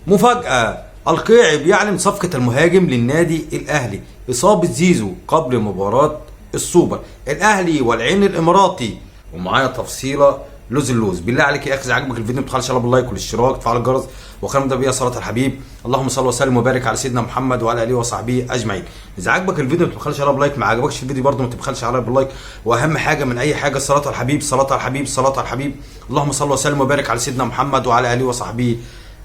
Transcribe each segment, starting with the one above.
مفاجأة، القيعي بيعلن صفقة المهاجم للنادي الأهلي، إصابة زيزو قبل مباراة السوبر، الأهلي والعين الإماراتي. ومعايا تفصيلة لوز اللوز. بالله عليك يا أخي إذا عجبك الفيديو ما تبخلش على باللايك والاشتراك وتفعيل الجرس، وخير ده بيها صلاة الحبيب. اللهم صل وسلم وبارك على سيدنا محمد وعلى آله وصحبه أجمعين. إذا عجبك الفيديو ما تبخلش على باللايك، ما عجبكش الفيديو برضه ما تبخلش على باللايك. وأهم حاجة من أي حاجة صلاة الحبيب، صلاة الحبيب، صلاة الحبيب. اللهم صل وسلم وبارك على سيدنا محمد وعلى آله وصحبه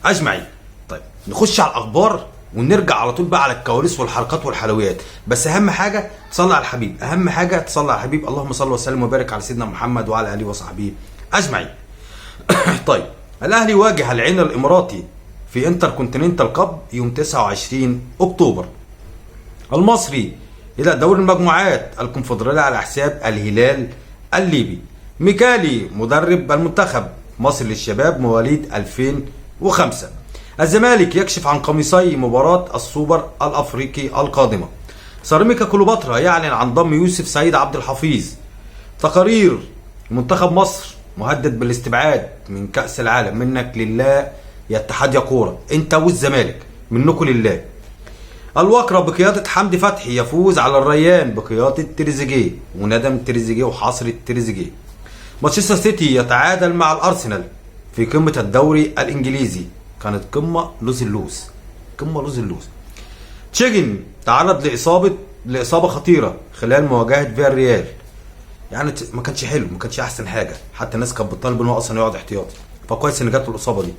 أجمعين. طيب نخش على الاخبار ونرجع على طول بقى على الكواليس والحلقات والحلويات. بس اهم حاجه تصلي على الحبيب، اهم حاجه تصلي على الحبيب. اللهم صل وسلم وبارك على سيدنا محمد وعلى اله وصحبه اجمعين. طيب الاهلي يواجه العين الاماراتي في انتر كونتيننتال كاب يوم 29 اكتوبر. المصري الى دوري المجموعات الكونفدراليه على حساب الهلال الليبي. ميكالي مدرب المنتخب مصر للشباب مواليد 2005. الزمالك يكشف عن قميصي مباراة السوبر الأفريقي القادمة. سيراميكا كليوباترا يعلن عن ضم يوسف سعيد عبد الحفيظ. تقارير منتخب مصر مهدد بالاستبعاد من كأس العالم. منك لله يا اتحاد يا كورة، انت والزمالك منكم لله. الوكرة بقيادة حمدي فتحي يفوز على الريان بقيادة تريزيجيه، وندم تريزيجيه وحصر تريزيجيه. مانشستر سيتي يتعادل مع الأرسنال في قمة الدوري الإنجليزي. كانت قمه لوز اللوز، قمه لوز اللوز. تشيجن تعرض لاصابه خطيره خلال مواجهه فيا الريال. يعني ما كانش حلو، ما كانش احسن حاجه، حتى الناس كانت بتطالب ان هو اصلا يقعد احتياطي، فكويس ان جات له الاصابه دي.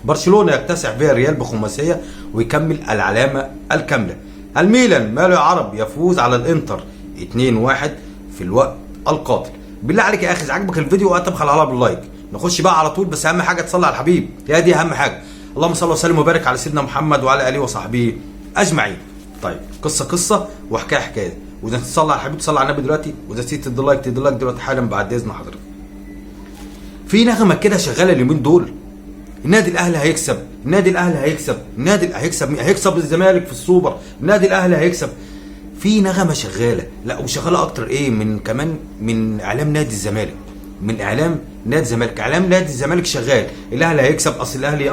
برشلونه يكتسح فيا الريال بخماسيه ويكمل العلامه الكامله. الميلان ماله يا عرب يفوز على الانتر 2-1 في الوقت القاتل. بالله عليك يا اخي اذا عجبك الفيديو تبخل عليها باللايك. نخش بقى على طول، بس اهم حاجه تصلي على الحبيب، يا دي اهم حاجه. اللهم صل وسلم وبارك على سيدنا محمد وعلى اله وصحبه اجمعين. طيب قصه وحكايه حكايه، واذا تصلي على الحبيب تصلي على النبي دلوقتي، واذا نسيت تدي لايك تدي لايك دلوقتي حالا بعد اذن حضرتك. في نغمه كده شغاله اليومين دول، النادي الاهلي هيكسب، النادي الاهلي هيكسب، النادي هيكسب الزمالك في السوبر، النادي الاهلي هيكسب. في نغمه شغاله، لا وشغاله اكتر ايه من كمان من اعلام نادي الزمالك، من اعلام نادي الزمالك. اعلام نادي الزمالك شغال، الاهلي هيكسب، اصل الاهلي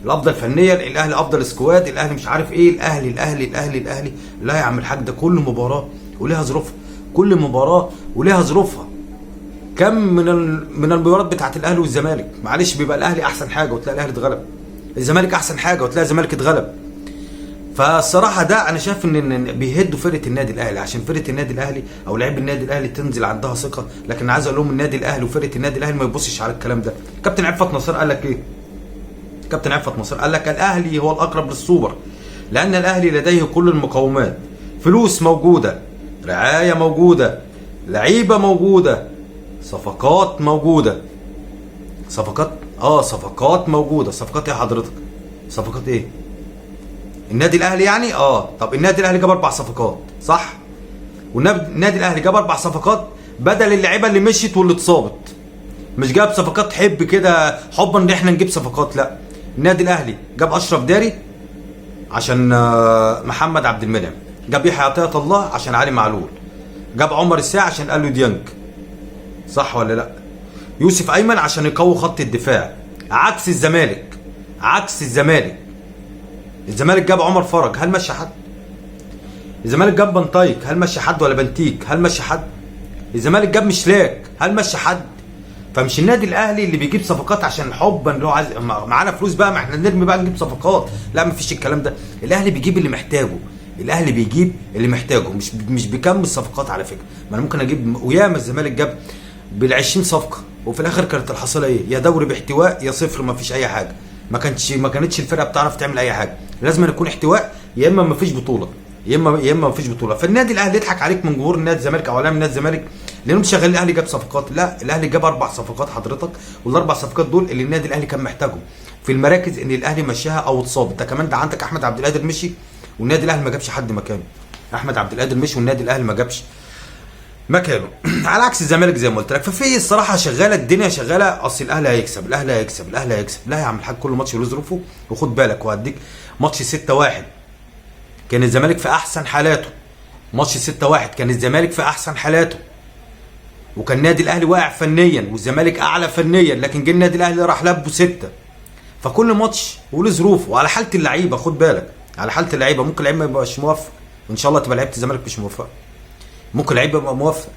الافضل فنيا، الاهلي افضل سكواد، الاهلي مش عارف ايه، الاهلي. لا يا عم الحاج، ده كل مباراه وليها ظروفها، كل مباراه وليها ظروفها. كم من المباريات بتاعت الاهلي والزمالك معلش بيبقى الاهلي احسن حاجه وتلاقي الاهلي اتغلب، الزمالك احسن حاجه وتلاقي الزمالك اتغلب. فالصراحه ده انا شايف ان بيهدوا فرقه النادي الاهلي، عشان فرقه النادي الاهلي او لعيب النادي الاهلي تنزل عندها ثقه. لكن عايز اقول لهم النادي الاهلي وفرقه النادي الاهلي ما يبصش على الكلام ده. كابتن عفت نصير قال لك ايه؟ كابتن عفت نصير قال لك الاهلي هو الاقرب للسوبر، لان الاهلي لديه كل المقومات، فلوس موجوده، رعايه موجوده، لعيبه موجوده، صفقات موجوده. صفقات موجوده. صفقات ايه حضرتك؟ صفقات ايه؟ النادي الاهلي يعني طب النادي الاهلي جاب 4 صفقات صح؟ والنادي الاهلي جاب 4 صفقات بدل اللعيبه اللي مشيت واللي اتصابت. مش جاب صفقات حب كده حبا ان احنا نجيب صفقات، لا. النادي الاهلي جاب اشرف داري عشان محمد عبد المنعم، جاب يحيى عطيه الله عشان علي معلول، جاب عمر الساعي عشان قال له ديانج، صح ولا لا؟ يوسف ايمن عشان يقوي خط الدفاع. عكس الزمالك الزمالك جاب عمر فرج، هل مشى حد؟ الزمالك جاب بنطايك، هل مشى حد؟ ولا بنتيك، هل مشى حد؟ الزمالك جاب مشلاك، هل مشى حد؟ فمش النادي الاهلي اللي بيجيب صفقات عشان حبا اللي هو عايز معانا فلوس بقى ما احنا نرمي بقى نجيب صفقات، لا مفيش الكلام ده. الاهلي بيجيب اللي محتاجه، الاهلي بيجيب اللي محتاجه، مش بيكمل صفقات على فكره. ما انا ممكن اجيب، وياما الزمالك جاب بال20 صفقه وفي الاخر كانت الحصيله ايه؟ يا دوري باحتواء يا صفر، ما فيش اي حاجه. ما كانتش الفرقه بتعرف تعمل اي حاجه، لازم يكون احتواء يا اما ما فيش بطوله، يا اما ما فيش بطوله. فالنادي الاهلي يضحك عليك من جمهور النادي الزمالك او اعلام نادي الزمالك لانهم شغالين الاهلي جاب صفقات، لا الاهلي جاب 4 صفقات حضرتك، والاربع صفقات دول اللي النادي الاهلي كان محتاجهم في المراكز اللي الاهلي مشاها او اتصاب. انت كمان ده عندك احمد عبد القادر مشي والنادي الاهلي ما جابش حد مكانه. احمد عبد القادر مشي والنادي الاهلي ما جابش مكانه على عكس الزمالك زي ما قلت لك. ففي الصراحه شغاله الدنيا شغاله، اصل الاهلي هيكسب، الاهلي هيكسب، الاهلي هيكسب. لا يا عم الحاج، كل ماتش له ظروفه. وخد بالك وهديك ماتش 6-1 كان الزمالك في احسن حالاته، ماتش 6-1 كان الزمالك في احسن حالاته، وكان النادي الاهلي واقع فنيا والزمالك اعلى فنيا، لكن جه النادي الاهلي راح لبه 6. فكل ماتش وله ظروفه، وعلى حاله اللعيبه خد بالك، على حاله اللعيبه. ممكن لعيب ما يبقاش موفق وان شاء الله تبقى لعيبه الزمالك مش موفقه، ممكن لعيب يبقى موفق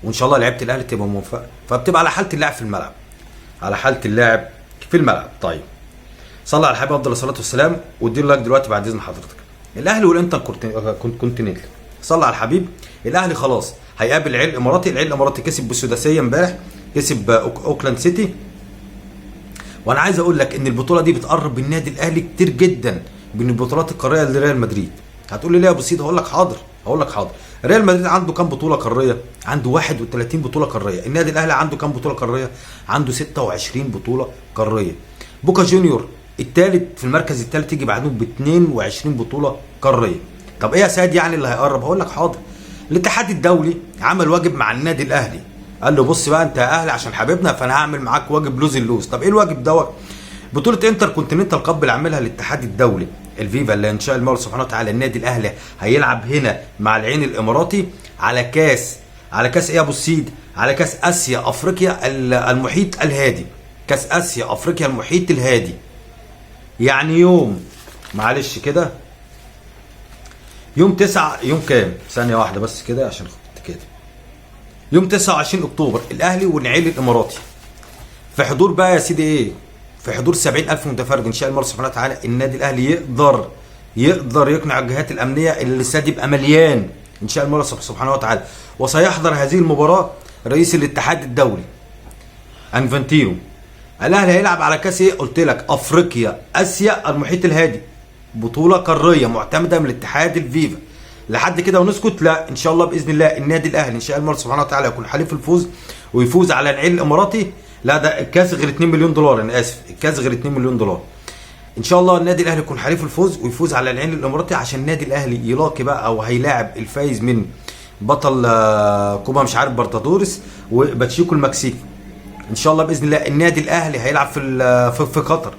وان شاء الله لعيبه الاهلي تبقى موفقه. فبتبقى على حاله اللاعب في الملعب، على حاله اللاعب في الملعب. طيب صلى على الحبيب افضل الصلاه والسلام، واديله لايك دلوقتي بعد اذن حضرتك. الاهلي والانتر كونتيننتال، صلى على الحبيب. الاهلي خلاص هيقابل العين الاماراتي. العين الاماراتي كسب بالسداسيه امبارح، كسب اوكلاند سيتي. وانا عايز اقول لك ان البطوله دي بتقرب بالنادي الاهلي كتير جدا من البطولات القاريه لريال مدريد. هتقول لي ليه يا ابو سيد؟ هقول لك حاضر، هقول لك حاضر. ريال مدريد عنده كام بطوله قاريه؟ عنده 31 بطوله قاريه. النادي الاهلي عنده كام بطوله قاريه؟ عنده 26 بطوله قاريه. بوكا جونيور الثالث في المركز الثالث يجي بعدهم ب 22 بطوله قاريه. طب ايه يا سيد يعني اللي هيقرب؟ هقول لك حاضر. الاتحاد الدولي عمل واجب مع النادي الاهلي، قال له بص بقى انت يا اهلي عشان حبيبنا فانا هعمل معاك واجب لوز اللوز. طب ايه الواجب دوت؟ بطوله انتر كونتيننتال كاب اللي عاملها الاتحاد الدولي الفيفا اللي ان شاء الله سبحانه وتعالى النادي الاهلي هيلعب هنا مع العين الاماراتي على كاس ايه يا ابو السيد؟ على كاس اسيا افريقيا المحيط الهادي. كاس اسيا افريقيا المحيط الهادي. يعني يوم معلش كده يوم 9 يوم كام؟ ثانيه واحده بس كده عشان خدت كده. يوم 29 اكتوبر الاهلي والعين الاماراتي في حضور بقى يا سيدي ايه؟ في حضور 70,000 متفرج ان شاء الله سبحانه وتعالى. النادي الاهلي يقدر يقنع الجهات الامنيه اللي الاستاد يبقى مليان ان شاء الله سبحانه وتعالى. وسيحضر هذه المباراه رئيس الاتحاد الدولي انفانتينو. الاهلي هيلعب على كاس ايه؟ قلت لك افريقيا اسيا المحيط الهادي، بطوله قاريه معتمده من الاتحاد الفيفا. لحد كده ونسكت؟ لا، ان شاء الله باذن الله النادي الاهلي ان شاء الله سبحانه وتعالى يكون حليف الفوز ويفوز على العين الاماراتي. لا ده الكاس غير 2 مليون دولار، انا اسف، الكاس غير 2 مليون دولار. ان شاء الله النادي الاهلي يكون حليف الفوز ويفوز على العين الاماراتي عشان النادي الاهلي يلاقي بقى او هيلاعب الفايز من بطل كوبا مش عارف بارتادوريس وباتشيكو المكسيكي. ان شاء الله باذن الله النادي الاهلي هيلعب في قطر.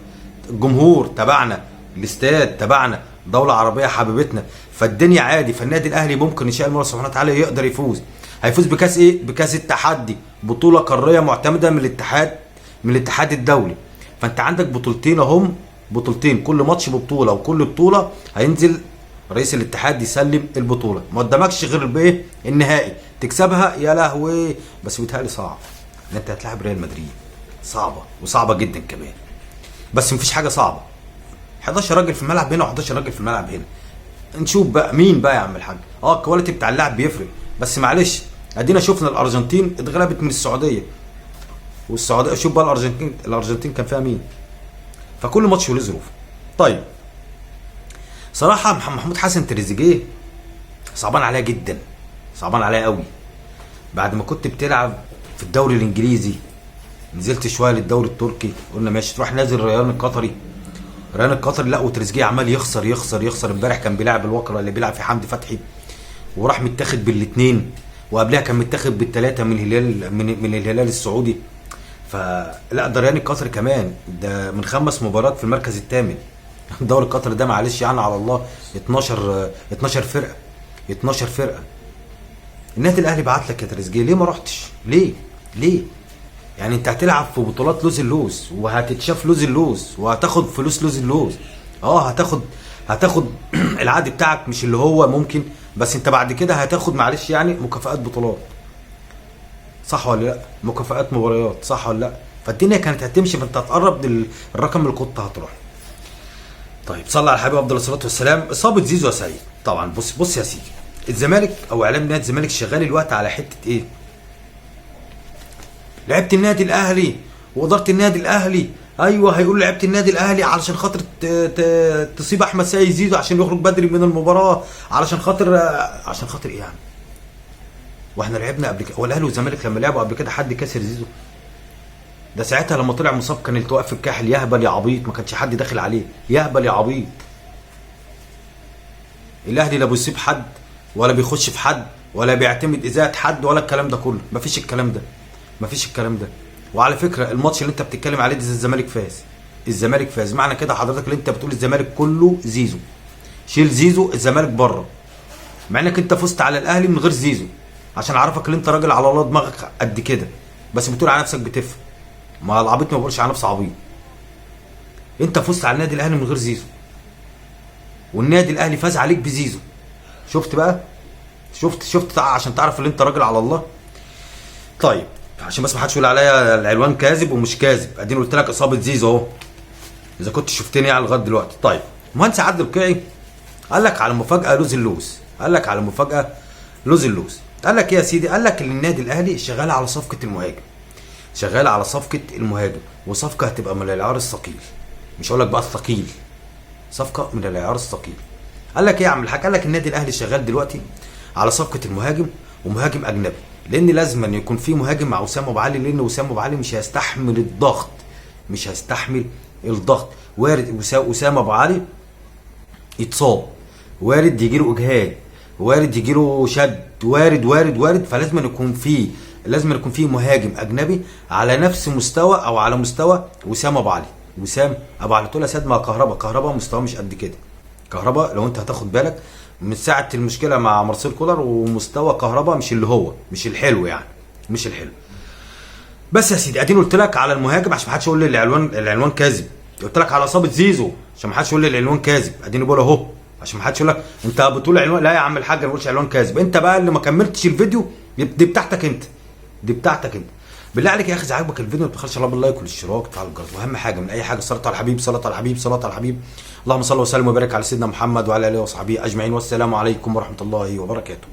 الجمهور تبعنا، الاستاد تبعنا، دوله عربيه حبيبتنا، فالدنيا عادي. فالنادي الاهلي ممكن ان شاء الله سبحانه وتعالى يقدر يفوز. هيفوز بكاس ايه؟ بكاس التحدي، بطوله قاريه معتمده من الاتحاد الدولي. فانت عندك بطولتين اهم، بطولتين كل ماتش ببطوله، وكل بطوله هينزل رئيس الاتحاد يسلم البطوله. ما قدامكش غير بايه؟ النهائي تكسبها يا لهوي. بس بيتهيألي صعب ان انت هتلاعب ريال مدريد، صعبه وصعبه جدا كمان. بس مفيش حاجه صعبه، 11 راجل في الملعب هنا و11 راجل في الملعب هنا. نشوف بقى مين بقى يا عم الحاج. الكواليتي بتاع اللاعب بيفرق، بس معلش ادينا شفنا الارجنتين اتغلبت من السعوديه، والسعوديه شوف بقى الارجنتين كان فيها مين. فكل ماتش له ظروف. طيب صراحه محمود حسن تريزيجيه صعبان عليا جدا، صعبان عليا قوي. بعد ما كنت بتلعب في الدوري الانجليزي نزلت شويه للدوري التركي، قلنا ماشي تروح نازل ريان القطري. ريان القطري لا، وتريزيجيه عمال يخسر يخسر يخسر. امبارح كان بيلعب الوكره اللي بيلعب في حمدي فتحي وراح متاخد بالاثنين، وقبلها كان متاخد بالثلاثه من الهلال السعودي. فلا ده ريان القطري كمان ده من 5 مباريات في المركز الثامن. الدوري القطري ده معلش يعني على الله 12 فرقه 12 فرقه. النادي الاهلي بعت لك يا تريزيجيه، ليه ما رحتش؟ ليه؟ يعني انت هتلعب في بطولات لوز اللوز وهتتشاف لوز اللوز وهتاخد فلوس لوز اللوز. هتاخد العقد بتاعك مش اللي هو ممكن، بس انت بعد كده هتاخد معلش يعني مكافآت بطولات، صح ولا لا؟ مكافآت مباريات، صح ولا لا؟ فالدنيا كانت هتمشي، فانت هتقرب الرقم اللي كنت هتروح. طيب صلى على الحبيب افضل الصلاه والسلام. اصابه زيزو يا سيد. طبعا بص يا سيدي، الزمالك او اعلام نادي الزمالك شغال الوقت على حته ايه؟ لعيبه النادي الاهلي واداره النادي الاهلي. ايوه هيقول لعيبه النادي الاهلي علشان خاطر تصيب احمد سيد زيزو عشان يخرج بدري من المباراه، عشان خاطر ايه يعني؟ واحنا لعبنا قبل كده؟ هو الاهلي والزمالك لما لعبوا قبل كده حد كسر زيزو؟ ده ساعتها لما طلع مصاب كان التواء في الكاحل، يهبل يا عبيط، ما كانش حد داخل عليه، يهبل يا عبيط. الاهلي لا بيصيب حد ولا بيخش في حد ولا بيعتمد ازاءة حد ولا الكلام ده كله، مفيش الكلام ده. وعلى فكره الماتش اللي انت بتتكلم عليه ده الزمالك فاز. معنى كده حضرتك اللي انت بتقول الزمالك كله زيزو، شيل زيزو الزمالك بره، مع انك انت فزت على الاهلي من غير زيزو، عشان اعرفك ان انت راجل على الله دماغك قد كده، بس بتقول على نفسك بتفهم. ما العبيط ما بيقولش على نفسه عبيط. انت فزت على النادي الاهلي من غير زيزو، والنادي الاهلي فاز عليك بزيزو. شفت بقى؟ شفت عشان تعرف ان انت راجل على الله. طيب عشان بس ما حدش يقول عليا العنوان كاذب ومش كاذب، اديني قلت لك اصابه زيزو اهو، اذا كنت شفتني يعني لغايه دلوقتي. طيب مهندس عادل القيعي قال لك على مفاجاه لوز اللوز، قال لك على مفاجاه لوز اللوز. قال لك ايه يا سيدي؟ قال لك ان النادي الاهلي شغال على صفقه المهاجم، شغال على صفقه المهاجم، وصفقه هتبقى من العيار الثقيل، مش هقول لك بقى الثقيل، صفقه من العيار الثقيل. قال لك ايه يا عم الحاج؟ قال لك النادي الاهلي شغال دلوقتي على صفقه المهاجم، ومهاجم اجنبي، لان لازم أن يكون في مهاجم مع وسام ابو علي، لان وسام ابو علي مش هيستحمل الضغط، مش هيستحمل الضغط. وارد وسام ابو علي يتصاب، وارد يجيله اجهاد، وارد يجيله شد، وارد، فلازم أن يكون في مهاجم اجنبي على نفس مستوى او على مستوى وسام ابو علي. وسام ابو علي تقول يا سيد ما كهربا مستواه مش قد كده. كهربا لو انت هتاخد بالك من ساعه المشكله مع مارسيل كولر، ومستوى كهربا مش اللي هو مش الحلو يعني، مش الحلو. بس يا سيدي اديني قلت لك على المهاجم عشان ما حدش يقول لي العنوان كاذب. قلت لك على اصابه زيزو عشان ما حدش يقول لي العنوان كاذب، اديني بقول اهو عشان ما حدش يقول لك انت بتقول عنوان. لا يا عم الحاج ما بقولش عنوان كاذب، انت بقى اللي ما كملتش الفيديو، دي بتاعتك انت، دي بتاعتك انت. بالله عليك يا اخي اذا عجبك الفيديو ما تبخلش الله باللايك والاشتراك وتفعل الجرس، واهم حاجه من اي حاجه صلاه على الحبيب، صلاه على الحبيب، صلاه على الحبيب. اللهم صل وسلم وبارك على سيدنا محمد وعلى اله وصحبه اجمعين، والسلام عليكم ورحمه الله وبركاته.